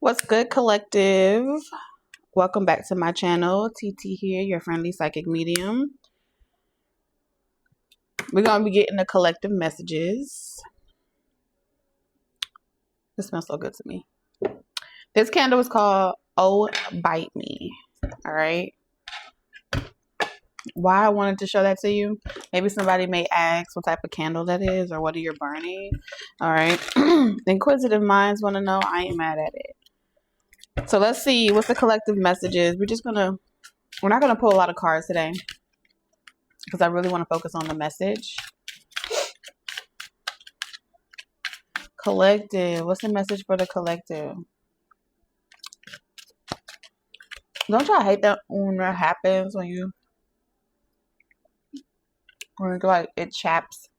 What's good, collective? Welcome back to my channel. TT here, your friendly psychic medium. We're going to be getting the collective messages. This smells so good to me. This candle is called Oh Bite Me. All right. Why I wanted to show that to you? Maybe somebody may ask what type of candle that is or what are you burning? All right. Inquisitive minds want to know. I ain't mad at it. So let's see what's the collective messages. We're not going to pull a lot of cards today because I really want to focus on the message. Collective. What's the message for the collective? Don't y'all hate that when that happens when it's like it chaps?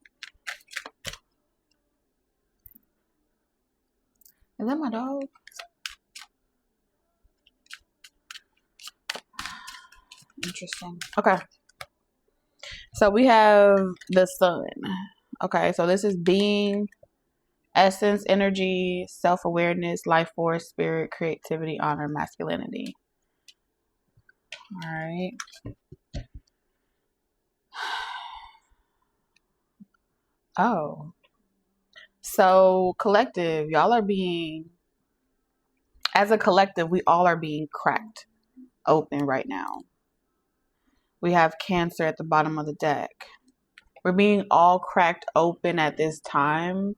Is that my dog? Interesting. Okay. So we have the sun. Okay, so this is being, essence, energy, self-awareness, life force, spirit, creativity, honor, masculinity. All right. Oh. So collective, y'all are being, as a collective, we all are being cracked open right now. We have Cancer at the bottom of the deck. We're being all cracked open at this time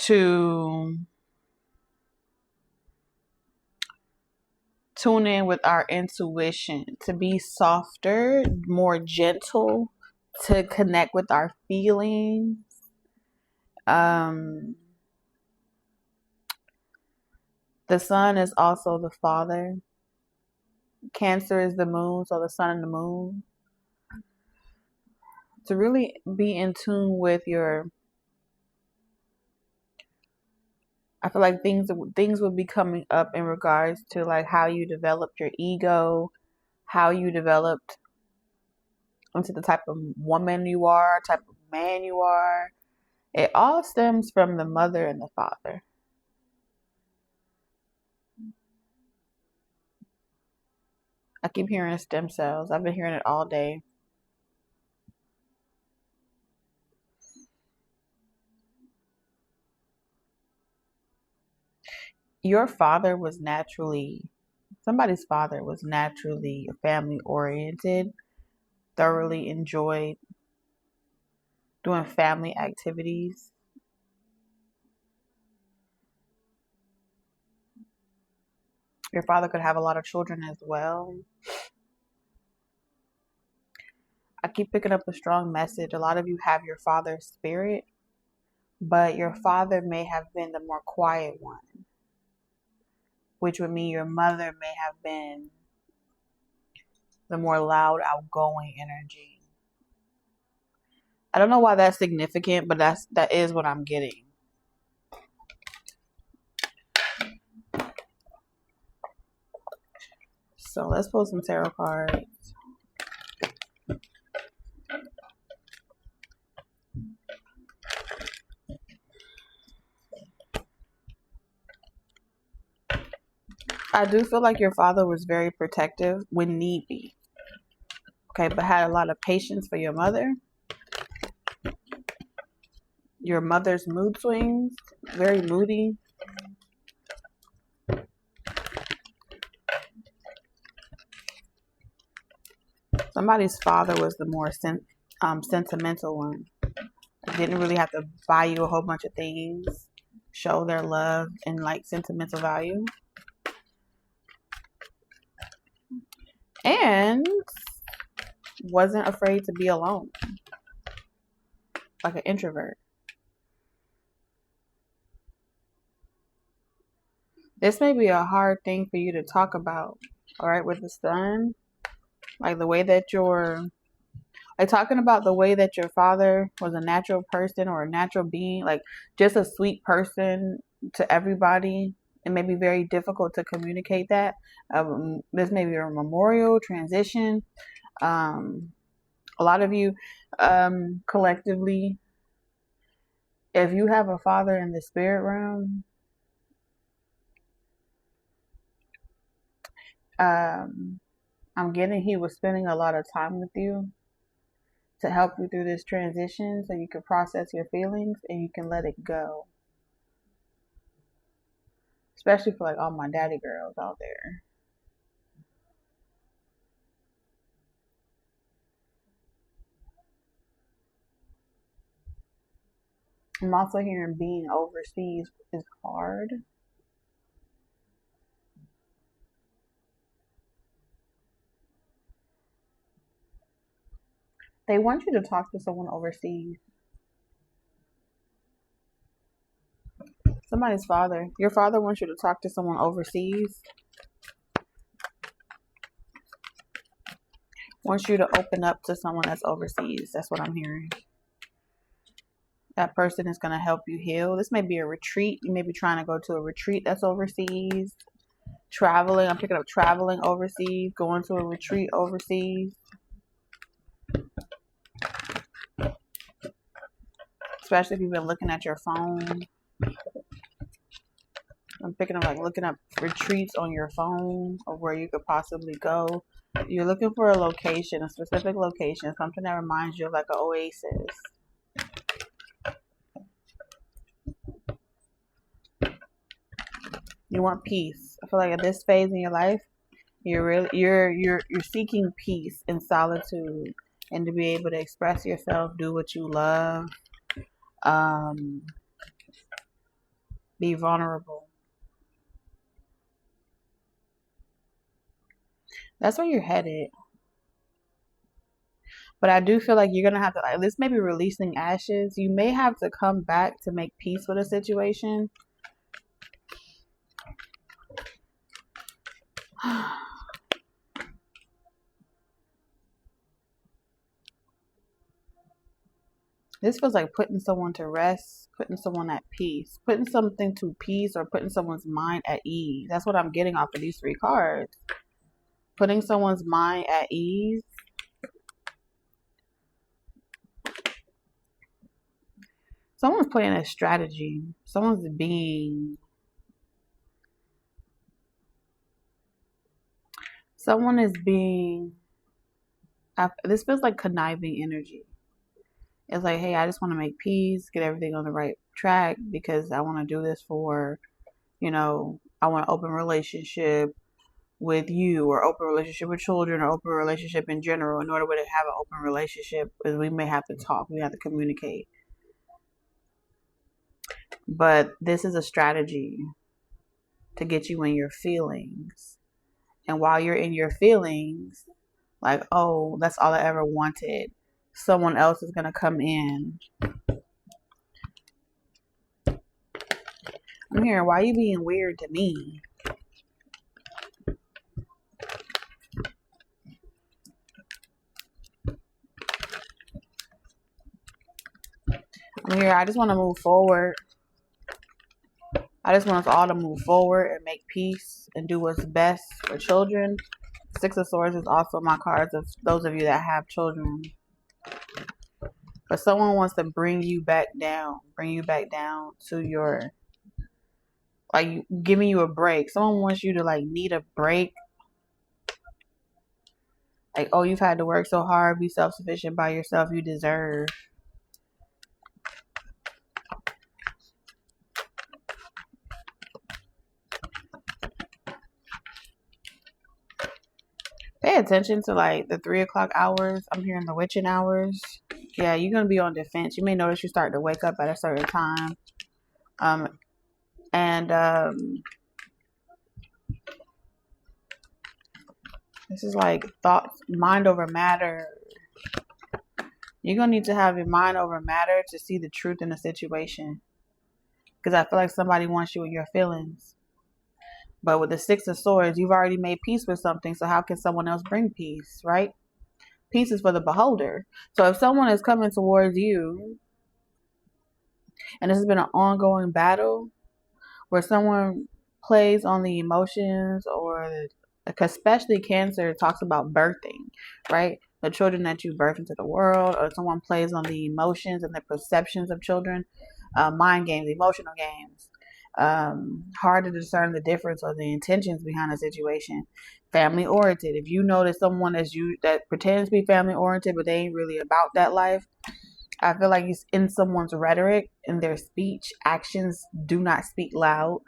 to tune in with our intuition, to be softer, more gentle, to connect with our feelings. The sun is also the father. Cancer is the moon, so the sun and the moon. To really be in tune with your, I feel like things will be coming up in regards to like how you developed your ego, how you developed into the type of woman you are, type of man you are. It all stems from the mother and the father. I keep hearing stem cells. I've been hearing it all day. Your father was naturally, somebody's father was naturally family oriented, thoroughly enjoyed doing family activities. Your father could have a lot of children as well. I keep picking up a strong message. A lot of you have your father's spirit, but your father may have been the more quiet one, which would mean your mother may have been the more loud, outgoing energy. I don't know why that's significant, but that is what I'm getting. So let's pull some tarot cards. I do feel like your father was very protective when need be. Okay, but had a lot of patience for your mother. Your mother's mood swings, very moody. Somebody's father was the more sentimental one. Didn't really have to buy you a whole bunch of things, show their love and like sentimental value. And wasn't afraid to be alone, like an introvert. This may be a hard thing for you to talk about, all right, with the sun. Like the way that talking about the way that your father was a natural person or a natural being, like just a sweet person to everybody. It may be very difficult to communicate that. This may be a memorial transition. A lot of you collectively, if you have a father in the spirit realm, I'm getting he was spending a lot of time with you to help you through this transition so you can process your feelings and you can let it go. Especially for like all my daddy girls out there. I'm also hearing being overseas is hard. They want you to talk to someone overseas. Somebody's father. Your father wants you to talk to someone overseas. Wants you to open up to someone that's overseas. That's what I'm hearing. That person is going to help you heal. This may be a retreat. You may be trying to go to a retreat that's overseas. Traveling. I'm picking up traveling overseas. Going to a retreat overseas. Especially if you've been looking at your phone. I'm picking up like looking up retreats on your phone or where you could possibly go. You're looking for a location, a specific location, something that reminds you of like an oasis. You want peace. I feel like at this phase in your life, you're seeking peace and solitude, and to be able to express yourself, do what you love, be vulnerable. That's where you're headed. But I do feel like you're gonna have to like this may be releasing ashes. You may have to come back to make peace with a situation. This feels like putting someone to rest, putting someone at peace, putting something to peace, or putting someone's mind at ease. That's what I'm getting off of these 3 cards. Putting someone's mind at ease. Someone's playing a strategy. Someone's being... Someone is being... This feels like conniving energy. It's like, hey, I just want to make peace, get everything on the right track because I want to do this for, I want an open relationship with you or open relationship with children or open relationship in general. In order to have an open relationship, we may have to talk, we have to communicate. But this is a strategy to get you in your feelings. And while you're in your feelings, like, oh, that's all I ever wanted. Someone else is going to come in. I'm hearing, why are you being weird to me? I'm here, I just want to move forward. I just want us all to move forward and make peace and do what's best for children. 6 of Swords is also my cards of those of you that have children. But someone wants to bring you back down to your, like, giving you a break. Someone wants you to, like, need a break. Like, oh, you've had to work so hard, be self-sufficient by yourself, you deserve. Pay attention to, like, the 3 o'clock hours. I'm hearing the witching hours. Yeah, you're going to be on defense. You may notice you start to wake up at a certain time. This is like thoughts, mind over matter. You're going to need to have your mind over matter to see the truth in the situation. Because I feel like somebody wants you in your feelings. But with the 6 of Swords, you've already made peace with something. So how can someone else bring peace, right? Peace is for the beholder. So if someone is coming towards you, and this has been an ongoing battle, where someone plays on the emotions, or like especially Cancer talks about birthing, right? The children that you birth into the world, or someone plays on the emotions and the perceptions of children, mind games, emotional games. Hard to discern the difference or the intentions behind a situation. Family oriented. If you notice someone that pretends to be family oriented, but they ain't really about that life, I feel like it's in someone's rhetoric, in their speech. Actions do not speak louder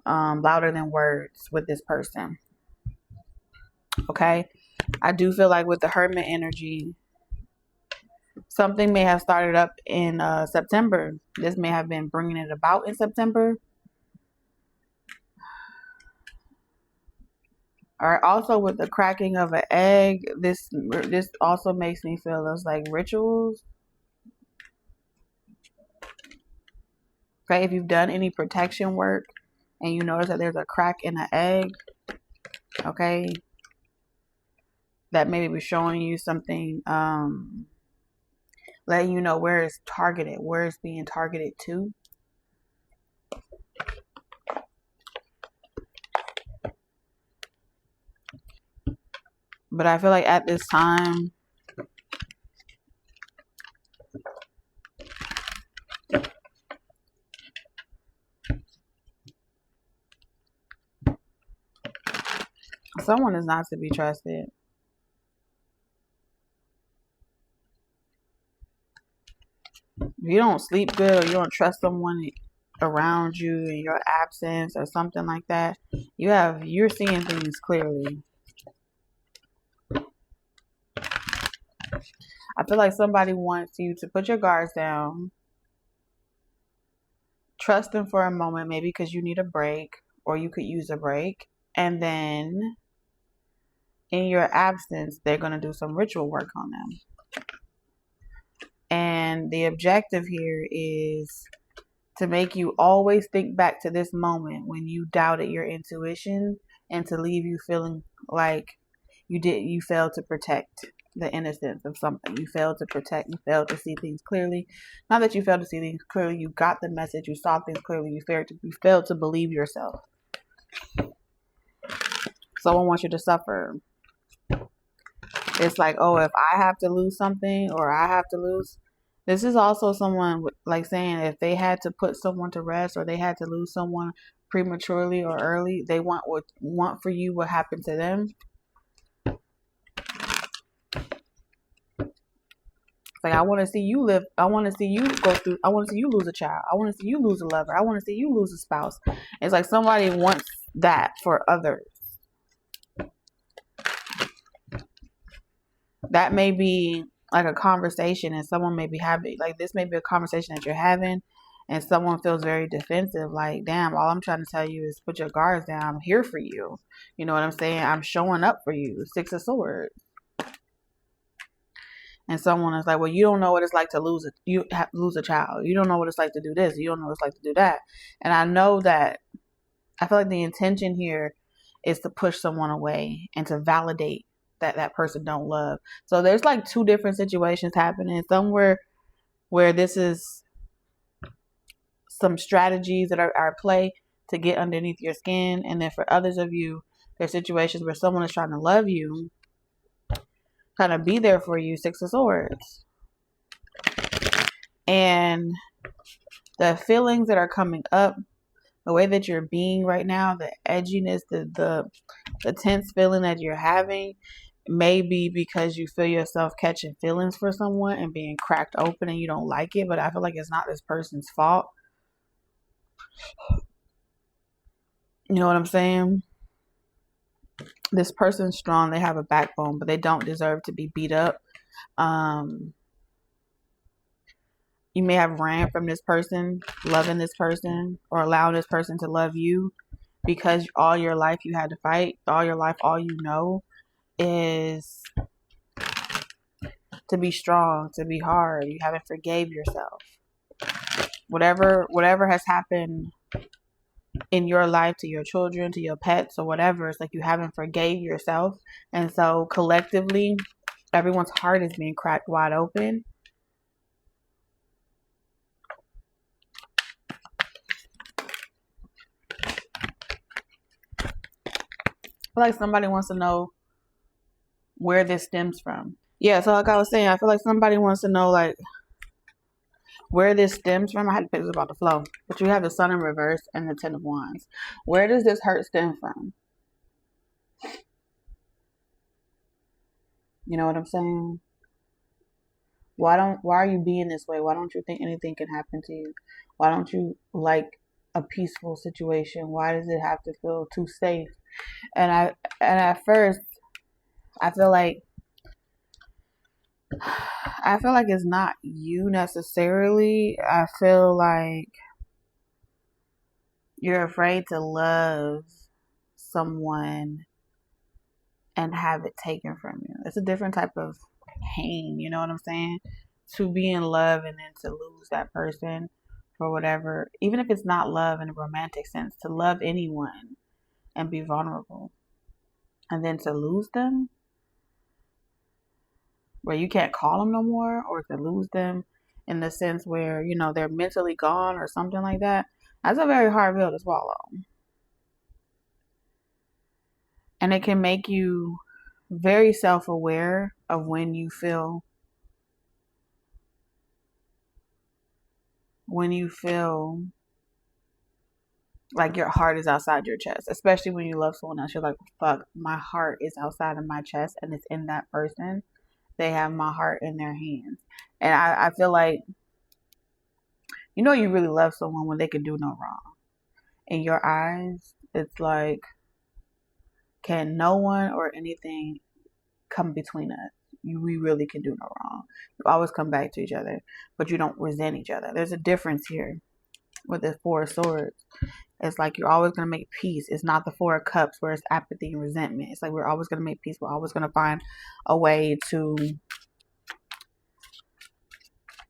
than words with this person. Okay, I do feel like with the Hermit energy, something may have started up in September. This may have been bringing it about in September. All right. Also, with the cracking of an egg, this also makes me feel it's like rituals. Okay, if you've done any protection work and you notice that there's a crack in the egg, okay, that maybe was showing you something, letting you know where it's targeted, where it's being targeted to. But I feel like at this time, someone is not to be trusted. If you don't sleep good or you don't trust someone around you in your absence or something like that, you're seeing things clearly. I feel like somebody wants you to put your guards down, trust them for a moment, maybe because you need a break or you could use a break, and then in your absence, they're going to do some ritual work on them. And the objective here is to make you always think back to this moment when you doubted your intuition and to leave you feeling like you failed to protect the innocence of something. You failed to protect, you failed to see things clearly. Not that you failed to see things clearly, you got the message, you saw things clearly, you failed to believe yourself. Someone wants you to suffer. It's like, oh, if I have to lose something or I have to lose. This is also someone like saying if they had to put someone to rest or they had to lose someone prematurely or early, they want for you what happened to them. Like, I want to see you live. I want to see you go through. I want to see you lose a child. I want to see you lose a lover. I want to see you lose a spouse. It's like somebody wants that for others. That may be like a conversation and someone may be having, like this may be a conversation that you're having and someone feels very defensive. Like, damn, all I'm trying to tell you is put your guards down. I'm here for you. You know what I'm saying? I'm showing up for you. 6 of Swords. And someone is like, well, you don't know what it's like to lose a child. You don't know what it's like to do this. You don't know what it's like to do that. And I know that I feel like the intention here is to push someone away and to validate that person don't love. So there's like 2 different situations happening. Somewhere where this is some strategies that are at play to get underneath your skin. And then for others of you, there's situations where someone is trying to love you, kind of be there for you, 6 of Swords. And the feelings that are coming up, the way that you're being right now, the edginess, the tense feeling that you're having, may be because you feel yourself catching feelings for someone and being cracked open and you don't like it. But I feel like it's not this person's fault. You know what I'm saying? This person's strong. They have a backbone, but they don't deserve to be beat up. You may have ran from this person, loving this person, or allowing this person to love you because all your life you had to fight. All your life, all you know is to be strong, to be hard. You haven't forgave yourself. Whatever has happened in your life to your children, to your pets, or whatever, it's like you haven't forgave yourself. And so collectively, everyone's heart is being cracked wide open. I feel like somebody wants to know where this stems from. Yeah, so like I was saying, I feel like somebody wants to know, like, Where this stems from, I had to pick this about the flow. But you have the Sun in reverse and the Ten of Wands. Where does this hurt stem from? You know what I'm saying? Why are you being this way? Why don't you think anything can happen to you? Why don't you like a peaceful situation? Why does it have to feel too safe? And at first I feel like it's not you necessarily. I feel like you're afraid to love someone and have it taken from you. It's a different type of pain, you know what I'm saying? To be in love and then to lose that person for whatever, even if it's not love in a romantic sense, to love anyone and be vulnerable and then to lose them where you can't call them no more, or to lose them in the sense where, you know, they're mentally gone or something like that. That's a very hard pill to swallow. And it can make you very self-aware of when you feel like your heart is outside your chest, especially when you love someone else. You're like, fuck, my heart is outside of my chest and it's in that person. They have my heart in their hands. And I feel like, you know, you really love someone when they can do no wrong. In your eyes, it's like, can no one or anything come between us? We really can do no wrong. You always come back to each other, but you don't resent each other. There's a difference here with the Four of Swords. It's like you're always going to make peace. It's not the Four of Cups where it's apathy and resentment. It's like we're always going to make peace. We're always going to find a way to,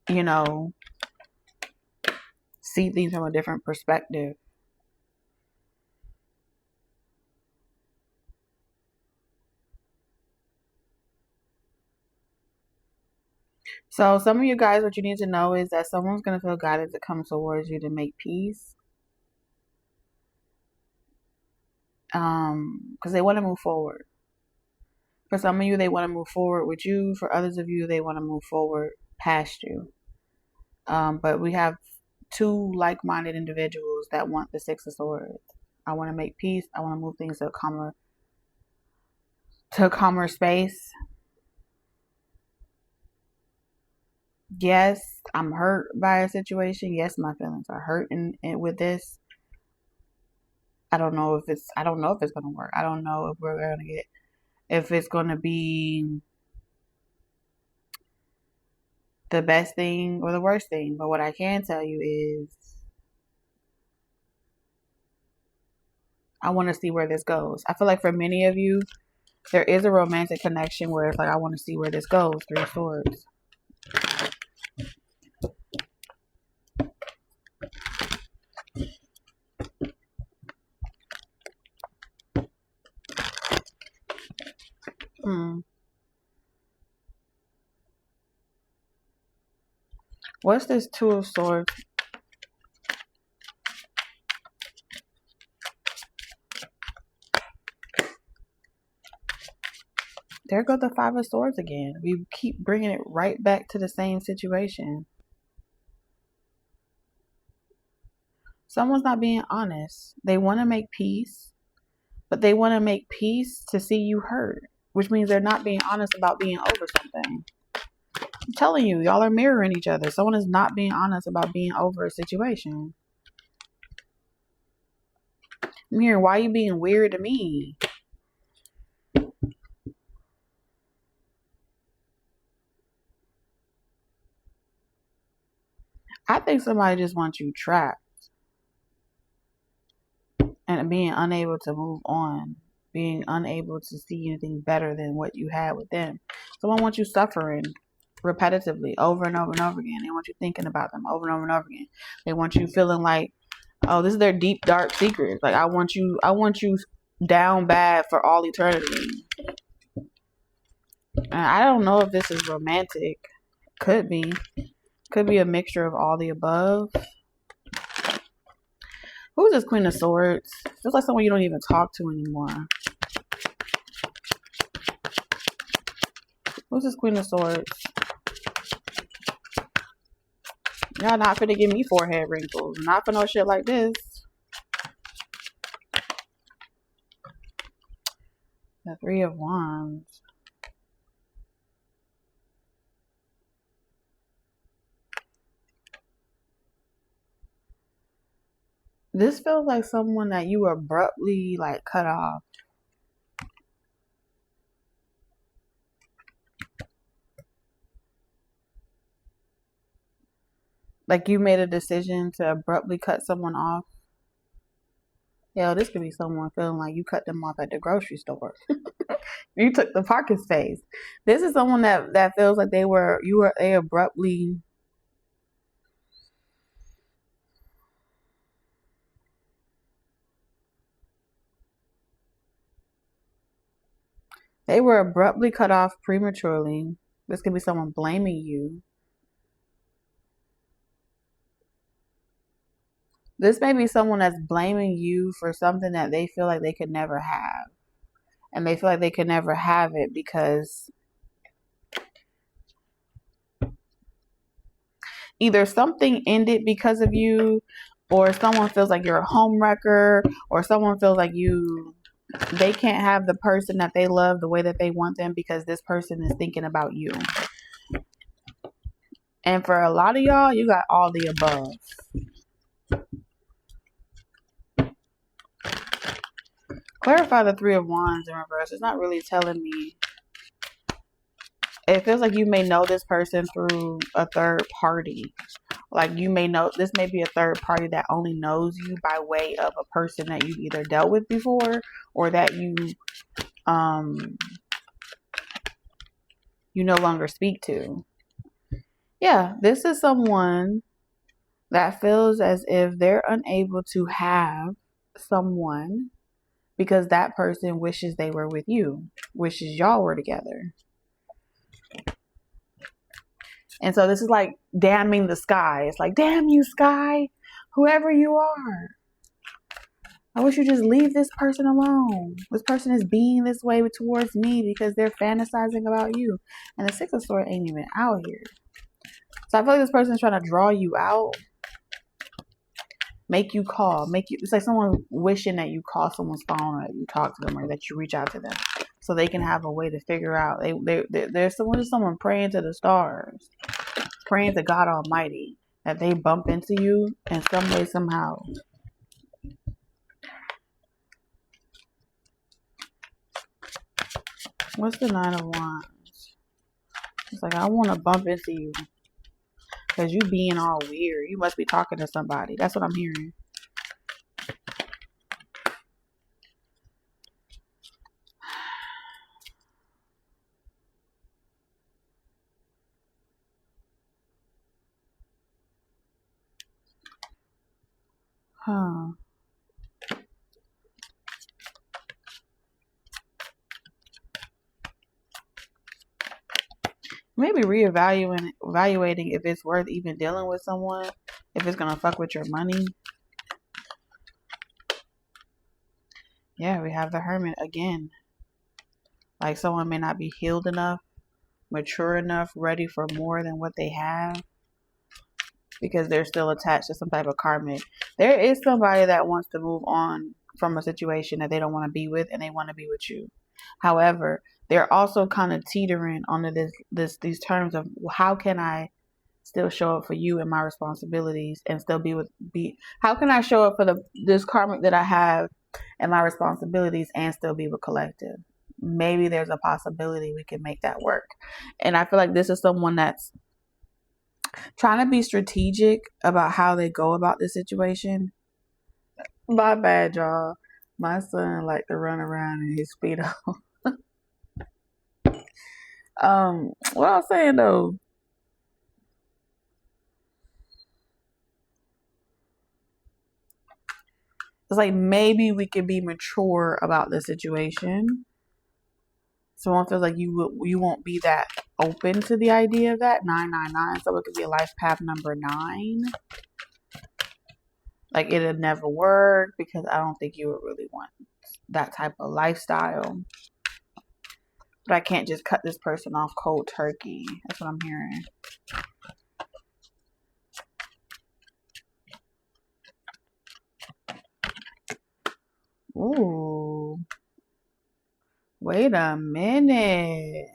you know, see things from a different perspective. So some of you guys, what you need to know is that someone's going to feel guided to come towards you to make peace. Because they want to move forward. For some of you, they want to move forward with you. For others of you, they want to move forward past you. But we have two like-minded individuals that want the Six of Swords. I want to make peace. I want to move things to a calmer space. Yes, I'm hurt by a situation. Yes, my feelings are hurt with this. I don't know if it's going to work. I don't know if it's going to be the best thing or the worst thing. But what I can tell you is I want to see where this goes. I feel like for many of you, there is a romantic connection where it's like, I want to see where this goes. Three of Swords. What's this Two of Swords? There goes the Five of Swords again. We keep bringing it right back to the same situation. Someone's not being honest. They want to make peace, but they want to make peace to see you hurt, which means they're not being honest about being over something. I'm telling you, y'all are mirroring each other. Someone is not being honest about being over a situation. Mirror, why are you being weird to me? I think somebody just wants you trapped and being unable to move on, being unable to see anything better than what you had with them. Someone wants you suffering repetitively over and over and over again. They want you thinking about them over and over and over again. They want you feeling like, oh, this is their deep, dark secrets. Like, I want you down bad for all eternity. And I don't know if this is romantic. Could be. Could be a mixture of all the above. Who's this Queen of Swords? Feels like someone you don't even talk to anymore. Who's this Queen of Swords? Y'all not finna give me forehead wrinkles. Not for no shit like this. The Three of Wands. This feels like someone that you abruptly like cut off. Like you made a decision to abruptly cut someone off. Yo, this could be someone feeling like you cut them off at the grocery store. You took the parking space. This is someone that feels like they abruptly cut off prematurely. This could be someone blaming you. This may be someone that's blaming you for something that they feel like they could never have. And they feel like they could never have it because either something ended because of you, or someone feels like you're a homewrecker, or someone feels like they can't have the person that they love the way that they want them because this person is thinking about you. And for a lot of y'all, you got all the above. Clarify the Three of Wands in reverse. It's not really telling me. It feels like you may know this person through a third party. Like you may know, this may be a third party that only knows you by way of a person that you've either dealt with before or that you no longer speak to. Yeah, this is someone that feels as if they're unable to have someone because that person wishes they were with you, wishes y'all were together. And so this is like damning the sky. It's like, damn you, sky, whoever you are. I wish you just leave this person alone. This person is being this way towards me because they're fantasizing about you. And the Six of Swords ain't even out here. So I feel like this person is trying to draw you out. Make you call. It's like someone wishing that you call someone's phone or that you talk to them or that you reach out to them. So they can have a way to figure out. There's someone praying to the stars. Praying to God Almighty that they bump into you in some way, somehow. What's the Nine of Wands? It's like, I want to bump into you because you being all weird. You must be talking to somebody. That's what I'm hearing. Huh. Maybe evaluating if it's worth even dealing with someone, if it's gonna fuck with your money. Yeah, we have the Hermit again. Like someone may not be healed enough, mature enough, ready for more than what they have because they're still attached to some type of karmic. There is somebody that wants to move on from a situation that they don't want to be with and they want to be with you. However, they're also kind of teetering under these terms of how can I still show up for you and my responsibilities and still how can I show up for this karmic that I have and my responsibilities and still be with collective? Maybe there's a possibility we can make that work. And I feel like this is someone that's trying to be strategic about how they go about this situation. My bad, y'all. My son like to run around in his Speedo. What I was saying though, it's like maybe we could be mature about the situation. Someone feels like you won't be that open to the idea of that 999. So it could be a life path number 9. Like it'll never work because I don't think you would really want that type of lifestyle. But I can't just cut this person off cold turkey. That's what I'm hearing. Ooh. Wait a minute.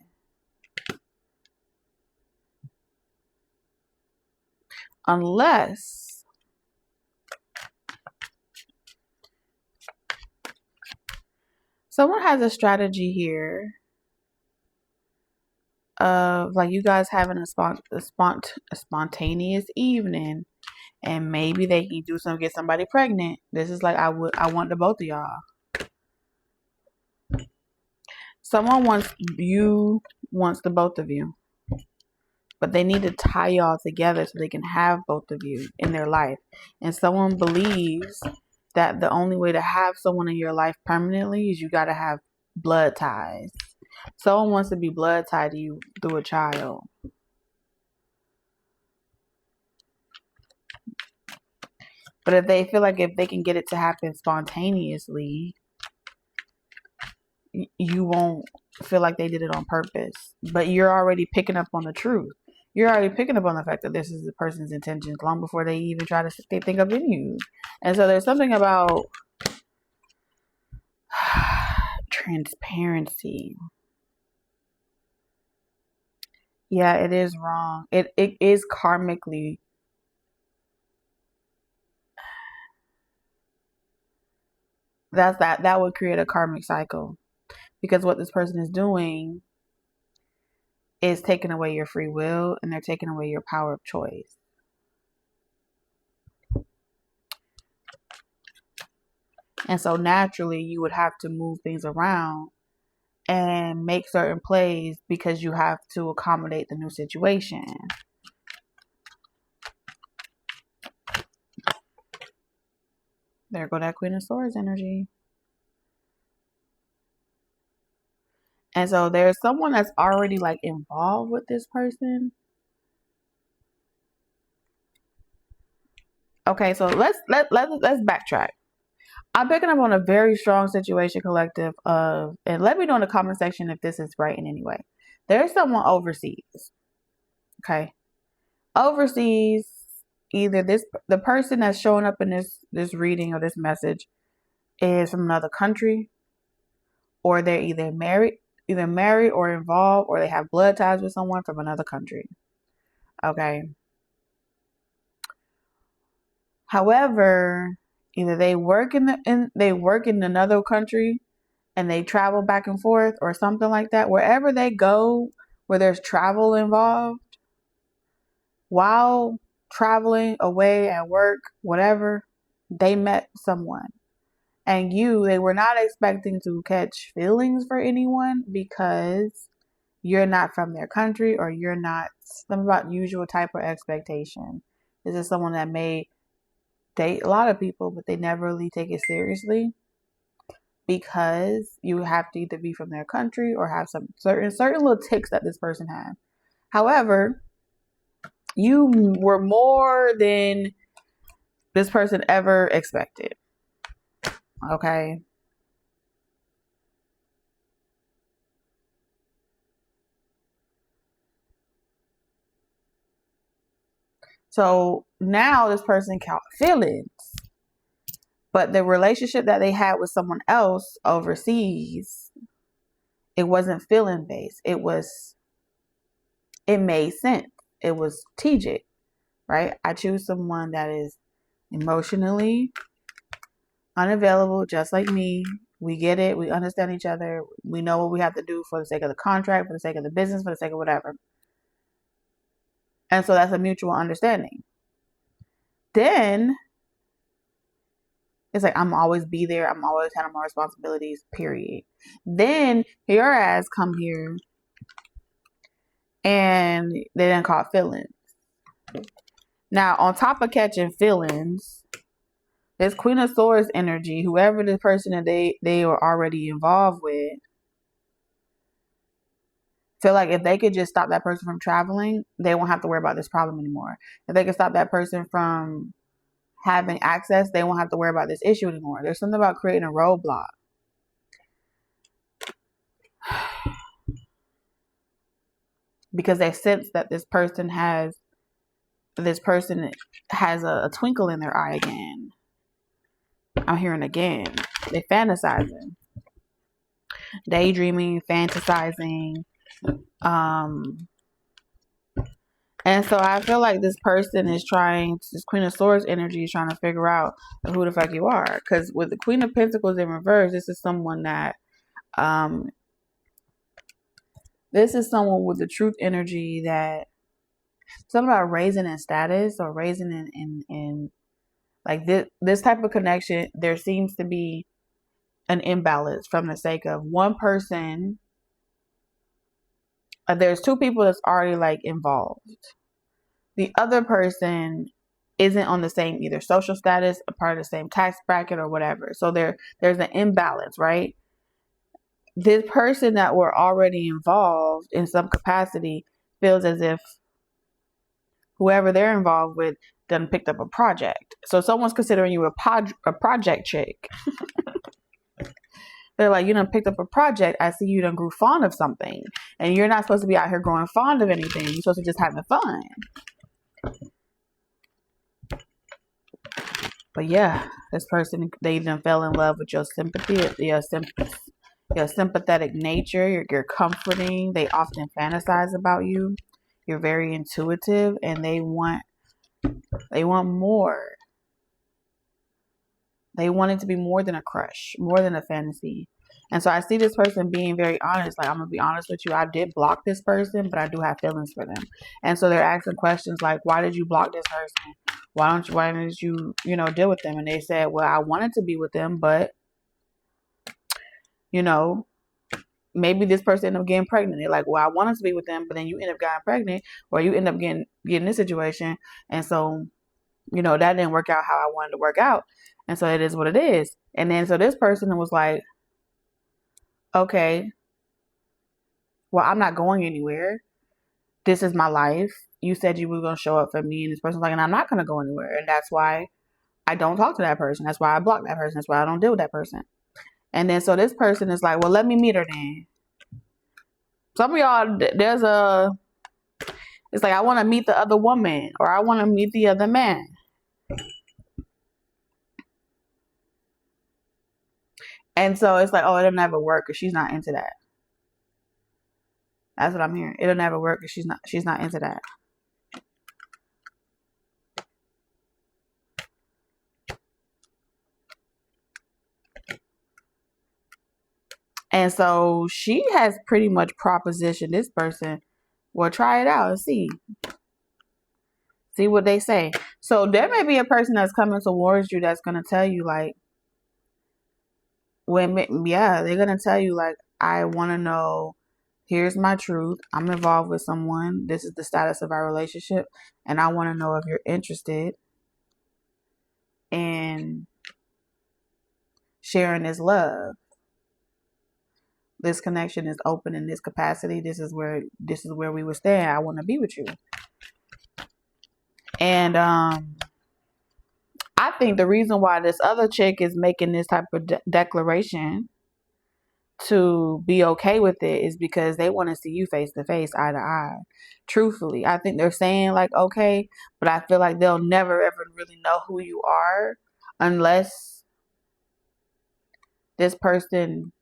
Unless someone has a strategy here of like you guys having a spontaneous evening, and maybe they can do something, get somebody pregnant. This is like I want the both of y'all. Someone wants the both of you, but they need to tie y'all together so they can have both of you in their life. And someone believes that the only way to have someone in your life permanently is you got to have blood ties. Someone wants to be blood tied to you through a child. But if they feel like if they can get it to happen spontaneously, you won't feel like they did it on purpose. But you're already picking up on the truth. You're already picking up on the fact that this is the person's intentions long before they even try to think of in you. And so there's something about transparency. Yeah, it is wrong. It is karmically. That would create a karmic cycle. Because what this person is doing is taking away your free will, and they're taking away your power of choice. And so naturally you would have to move things around and make certain plays because you have to accommodate the new situation. There go that Queen of Swords energy. And so there's someone that's already like involved with this person. Okay, so let's backtrack. I'm picking up on a very strong situation collective of, and let me know in the comment section if this is right in any way. There's someone overseas. Okay. Overseas, either the person that's showing up in this reading or this message is from another country, or they're either married or involved, or they have blood ties with someone from another country. Okay. However, either they work in another country and they travel back and forth or something like that. Wherever they go, where there's travel involved, while traveling away at work, whatever, they met someone. And they were not expecting to catch feelings for anyone because you're not from their country, or you're not something about usual type of expectation. This is someone that may date a lot of people, but they never really take it seriously because you have to either be from their country or have some certain little ticks that this person had. However, you were more than this person ever expected. Okay. So now this person caught feelings, but the relationship that they had with someone else overseas, it wasn't feeling based. It made sense. It was strategic, right? I choose someone that is emotionally unavailable, just like me. We get it. We understand each other. We know what we have to do for the sake of the contract, for the sake of the business, for the sake of whatever. And so that's a mutual understanding. Then it's like, I'm always be there. I'm always handling my responsibilities, period. Then your ass come here and they done caught feelings. Now, on top of catching feelings, this Queen of Swords energy, whoever the person that they were already involved with, feel like if they could just stop that person from traveling, they won't have to worry about this problem anymore. If they could stop that person from having access, they won't have to worry about this issue anymore. There's something about creating a roadblock. Because they sense that this person has a twinkle in their eye again. I'm hearing again. They fantasizing, daydreaming, fantasizing. And so I feel like this person is this Queen of Swords energy is trying to figure out who the fuck you are. Because with the Queen of Pentacles in reverse, this is someone with the truth energy, that something about raising in status or raising in like this type of connection. There seems to be an imbalance from the sake of one person. There's two people that's already like involved. The other person isn't on the same either social status, a part of the same tax bracket or whatever. So there's an imbalance, right? This person that were already involved in some capacity feels as if whoever they're involved with done picked up a project. So someone's considering you a project chick. They're like, you done picked up a project. I see you done grew fond of something. And you're not supposed to be out here growing fond of anything. You're supposed to just having fun. But yeah, this person, they done fell in love with your sympathy, your sympathetic nature. You're comforting. They often fantasize about you. You're very intuitive, and they want more. They want it to be more than a crush, more than a fantasy. And so I see this person being very honest. Like, I'm going to be honest with you. I did block this person, but I do have feelings for them. And so they're asking questions like, why did you block this person? Why didn't you, deal with them? And they said, well, I wanted to be with them, but, maybe this person ended up getting pregnant. They're like, well, I wanted to be with them, but then you end up getting pregnant, or you end up getting this situation. And so, that didn't work out how I wanted to work out. And so it is what it is. And then so this person was like, okay, well, I'm not going anywhere. This is my life. You said you were going to show up for me. And this person's like, and I'm not going to go anywhere. And that's why I don't talk to that person. That's why I block that person. That's why I don't deal with that person. And then so this person is like, well, let me meet her then. Some of y'all, it's like, I want to meet the other woman, or I want to meet the other man. And so it's like, oh, it'll never work because she's not into that. That's what I'm hearing. It'll never work because she's not into that. And so she has pretty much propositioned this person. Well, try it out and see. See what they say. So there may be a person that's coming towards you that's going to tell you like, they're going to tell you like, I want to know, here's my truth. I'm involved with someone. This is the status of our relationship. And I want to know if you're interested in sharing this love. This connection is open in this capacity. This is where we would stand. I want to be with you. And I think the reason why this other chick is making this type of declaration to be okay with it is because they want to see you face to face, eye to eye. Truthfully, I think they're saying like, okay, but I feel like they'll never ever really know who you are unless this person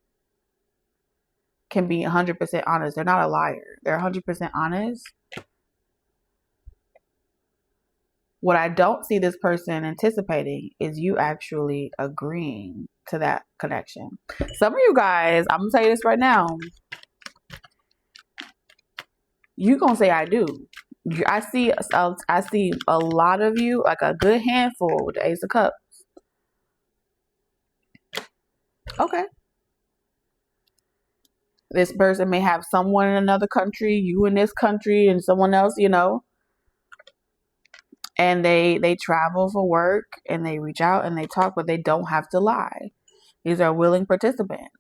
can be 100% honest. They're not a liar. They're 100% honest. What I don't see this person anticipating is you actually agreeing to that connection. Some of you guys, I'm going to tell you this right now. You're going to say, I do. I see a lot of you, like a good handful with the Ace of Cups. Okay. This person may have someone in another country, you in this country, and someone else, and they travel for work and they reach out and they talk, but they don't have to lie. These are willing participants.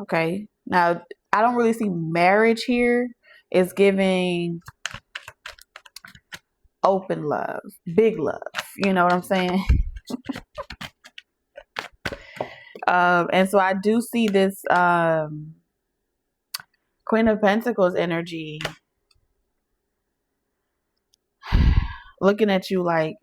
Okay. Now, I don't really see marriage here. It's giving open love, big love. You know what I'm saying? And so I do see this Queen of Pentacles energy looking at you like,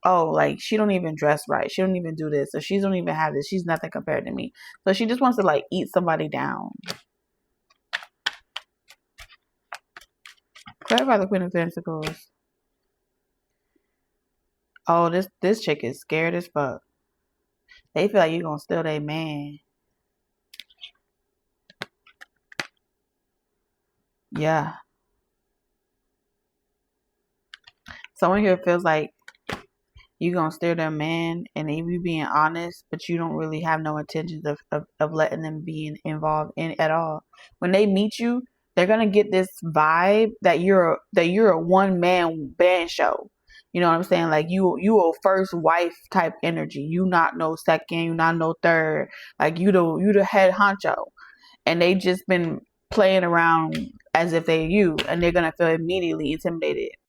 oh, like, she don't even dress right. She don't even do this. So she don't even have this. She's nothing compared to me. So she just wants to, like, eat somebody down. Clarify the Queen of Pentacles. Oh, this chick is scared as fuck. They feel like you're gonna steal their man. Yeah. Someone here feels like you're gonna steal their man, and they be being honest, but you don't really have no intentions of letting them be involved in at all. When they meet you, they're gonna get this vibe that you're a one man band show. You know what I'm saying? Like you a first wife type energy. You not no second, you not no third. Like you the head honcho. And they just been playing around as if they're you, and they're gonna feel immediately intimidated.